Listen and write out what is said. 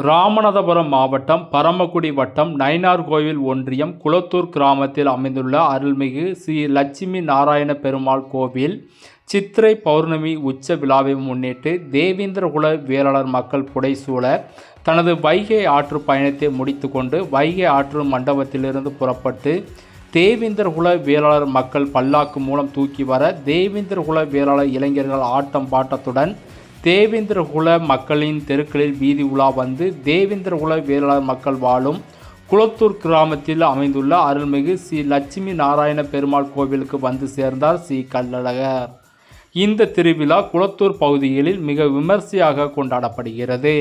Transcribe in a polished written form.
ராமநாதபுரம் மாவட்டம் பரமக்குடி வட்டம் நயினார்கோவில் ஒன்றியம் குளத்தூர் கிராமத்தில் அமைந்துள்ள அருள்மிகு ஸ்ரீ லட்சுமி நாராயண பெருமாள் கோவில் சித்திரை பௌர்ணமி உச்ச விழாவை முன்னிட்டு தேவேந்திரகுல வேளாளர் மக்கள் புடைசூழ தனது வைகை ஆற்று பயணத்தை முடித்துக்கொண்டு வைகை ஆற்று மண்டபத்திலிருந்து புறப்பட்டு தேவேந்திரகுல வேளாளர் மக்கள் பல்லாக்கு மூலம் தூக்கி வர தேவேந்திரகுல வேளாளர் இளைஞர்கள் ஆட்டம் பாட்டத்துடன் தேவேந்திரகுல மக்களின் தெருக்களில் வீதி உலா வந்து தேவேந்திரகுல வேளாளர் மக்கள் வாழும் குளத்தூர் கிராமத்தில் அமைந்துள்ள அருள்மிகு ஸ்ரீ லட்சுமி நாராயண பெருமாள் கோவிலுக்கு வந்து சேர்ந்தார் ஸ்ரீ கள்ளழகர். இந்த திருவிழா குளத்தூர் பகுதிகளில் மிக விமர்சையாக கொண்டாடப்படுகிறது.